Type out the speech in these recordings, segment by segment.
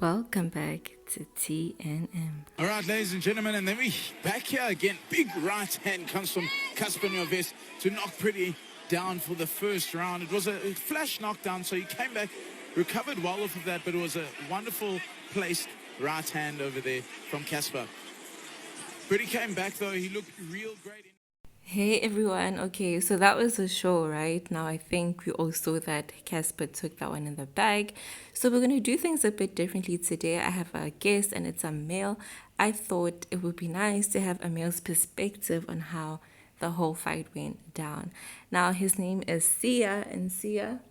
Welcome back to TNM. All right, ladies and gentlemen, and then we back here again. Big right hand comes from Cassper to knock Priddy down for the first round. It was a flash knockdown, so he came back, recovered well off of that, but it was a wonderful placed right hand over there from Cassper. Priddy came back, though. He looked real great. Hey everyone, okay, so that was a show, right? Now I think we all saw that Cassper took that one in the bag. So we're going to do things a bit differently today. I have a guest and it's a male. I thought it would be nice to have a male's perspective on how the whole fight went down. Now his name is Sia, and Sia,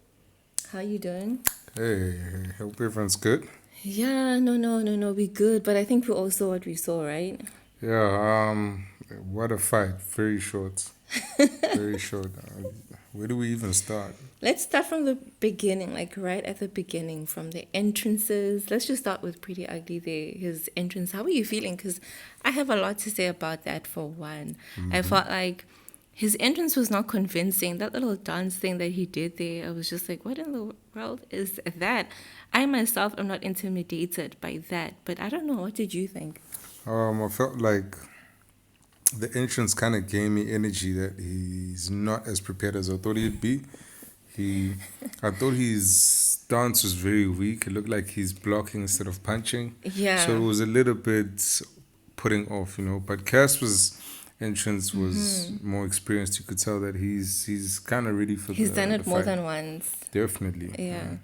how you doing? Hey, hope everyone's good. Yeah, no, we good, but I think we all saw what we saw, right? Yeah, what a fight. Very short. Very short. Where do we even start? Let's start from the beginning, like right at the beginning, from the entrances. Let's just start with Priddy Ugly there, his entrance. How are you feeling? Because I have a lot to say about that for one. I felt like his entrance was not convincing. That little dance thing that he did there, I was just like, what in the world is that? I myself am not intimidated by that, but I don't know. What did you think? I felt like the entrance kind of gave me energy that he's not as prepared as I thought he'd be. I thought his stance was very weak. It looked like he's blocking instead of punching. Yeah. So it was a little bit putting off, But Casper's entrance was more experienced. You could tell that he's kind of ready for He's done it more fight. than once. Definitely. Yeah.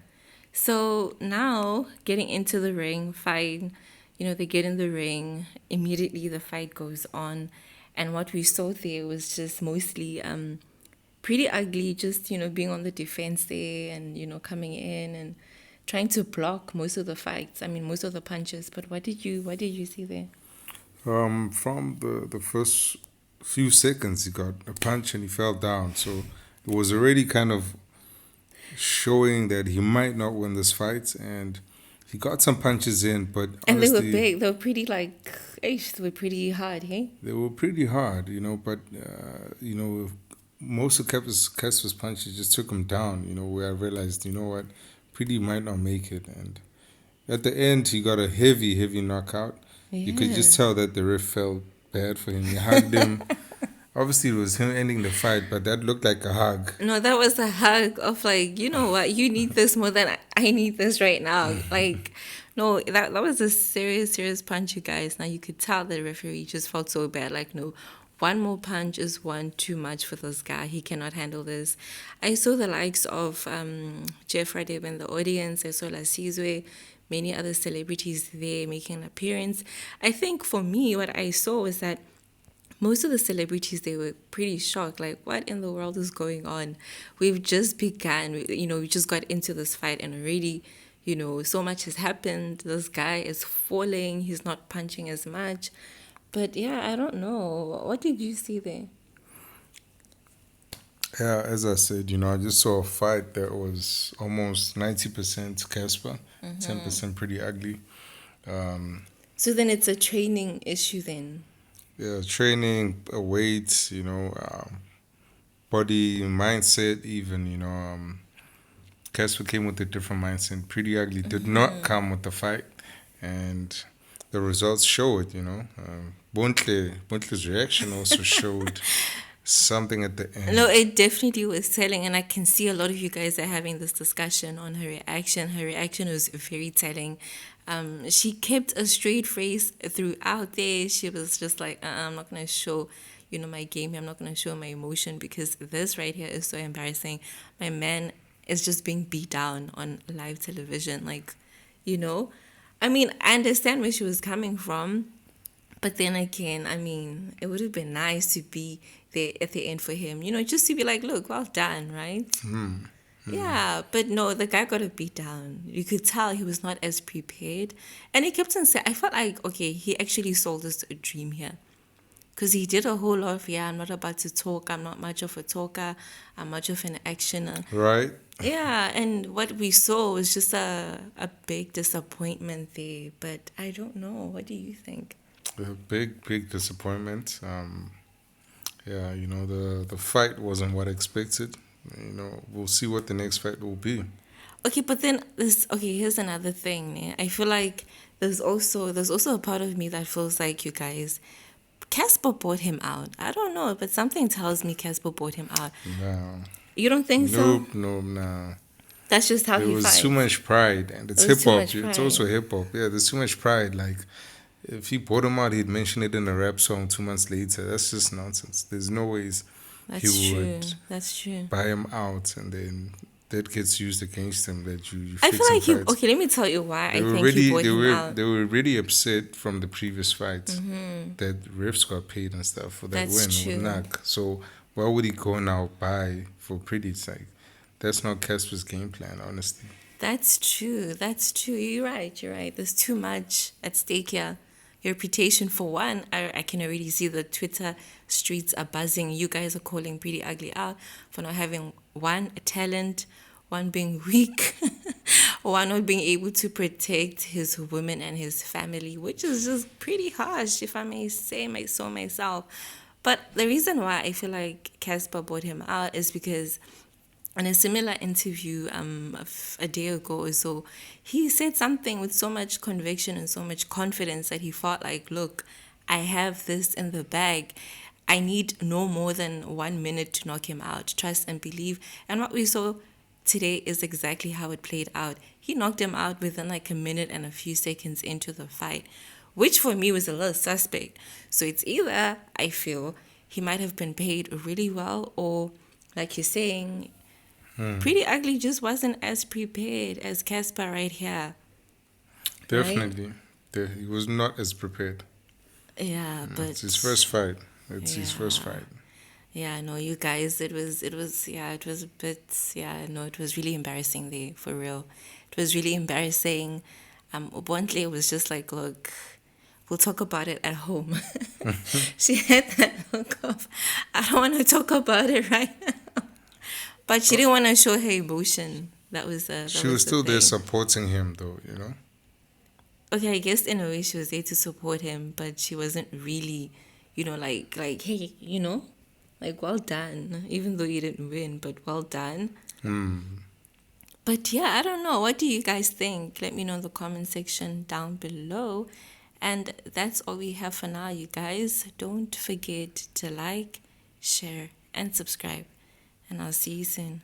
So now getting into the ring, fine. They get in the ring. Immediately the fight goes on. And what we saw there was just mostly Priddy Ugly, just, being on the defense there and, coming in and trying to block most of the fights. I mean, most of the punches. But what did you see there? From the first few seconds, he got a punch and he fell down. So it was already kind of showing that he might not win this fight. And he got some punches in, but And honestly, they were big. They were pretty, they were pretty hard, hey? They were pretty hard, but, most of Casper's punches just took him down, where I realized, what, Priddy might not make it. And at the end, he got a heavy knockout. Yeah. You could just tell that the ref felt bad for him. He hugged him. Obviously, it was him ending the fight, but that looked like a hug. No, that was a hug of you know what, you need this more than I need this right now. No, that was a serious punch, you guys. Now you could tell the referee just felt so bad. No, one more punch is one too much for this guy. He cannot handle this. I saw the likes of Jeff Radebe in the audience. I saw Lasizwe, many other celebrities there making an appearance. I think for me, what I saw was that most of the celebrities, they were pretty shocked. What in the world is going on? We've just begun. We just got into this fight and already, so much has happened. This guy is falling. He's not punching as much. But, yeah, I don't know. What did you see there? Yeah, as I said, I just saw a fight that was almost 90% Cassper, 10% Priddy Ugly. So then it's a training issue then? Yeah, training, weight, body, mindset, even, Cassper came with a different mindset. Priddy Ugly did not come with the fight, and the results show it, Bontle's reaction also showed something at the end. No, it definitely was telling, and I can see a lot of you guys are having this discussion on her reaction. Her reaction was very telling. She kept a straight face throughout there. She was just like, I'm not going to show, my game here. I'm not going to show my emotion because this right here is so embarrassing. My man is just being beat down on live television. I mean, I understand where she was coming from. But then again, I mean, it would have been nice to be there at the end for him. Just to be like, look, well done, right? Yeah, but no, the guy got a beat down. You could tell he was not as prepared. And he kept on saying, I felt like, okay, he actually sold us a dream here. Because he did a whole lot of, I'm not about to talk. I'm not much of a talker. I'm much of an actioner. Right. Yeah, and what we saw was just a big disappointment there. But I don't know. What do you think? A big disappointment. The fight wasn't what I expected. We'll see what the next fight will be. Okay, but then here's another thing. Ne? I feel like there's also a part of me that feels like you guys Cassper bought him out. I don't know, but something tells me Cassper bought him out. No. You don't think so? Nope, no, nah. That's just how There he was too fights. much pride, and it's There's hip too hop. much It's pride. also hip hop. Yeah, there's too much pride. Like, if he bought him out, he'd mention it in a rap song 2 months later. That's just nonsense. There's no ways he That's true. would That's true. buy him out, and then that gets used against him. That you I feel fixing like he. fights. Okay, let me tell you why They I were think he already bought him out. they were already upset from the previous fights that refs got paid and stuff for that That's win true. with Nak. So why would he go now buy for Priddy? It's like that's not Casper's game plan, honestly. That's true. That's true. You're right. You're right. There's too much at stake here. Your reputation, for one, I can already see the Twitter streets are buzzing. You guys are calling Priddy Ugly out for not having one, a talent, one being weak, one not being able to protect his women and his family, which is just pretty harsh, if I may say so myself. But the reason why I feel like Cassper bought him out is because in a similar interview a day ago or so, he said something with so much conviction and so much confidence that he felt like, look, I have this in the bag. I need no more than 1 minute to knock him out. Trust and believe. And what we saw today is exactly how it played out. He knocked him out within like a minute and a few seconds into the fight, which for me was a little suspect. So it's either, I feel, he might have been paid really well, or like you're saying, Priddy Ugly just wasn't as prepared as Cassper right here. Right? Definitely, he was not as prepared. Yeah, but It's his first fight. It's his first yeah. fight. Yeah, no, you guys, it was a bit, yeah, no, it was really embarrassing there, for real. It was really embarrassing. Bontle was just like, look, we'll talk about it at home. She had that look of, I don't want to talk about it right now. But she didn't want to show her emotion. That She was was the still there thing. supporting him, though. You know. Okay, I guess in a way she was there to support him, but she wasn't really, like hey, like well done. Even though you didn't win, but well done. But yeah, I don't know. What do you guys think? Let me know in the comment section down below. And that's all we have for now, you guys. Don't forget to like, share, and subscribe. And I'll see you soon.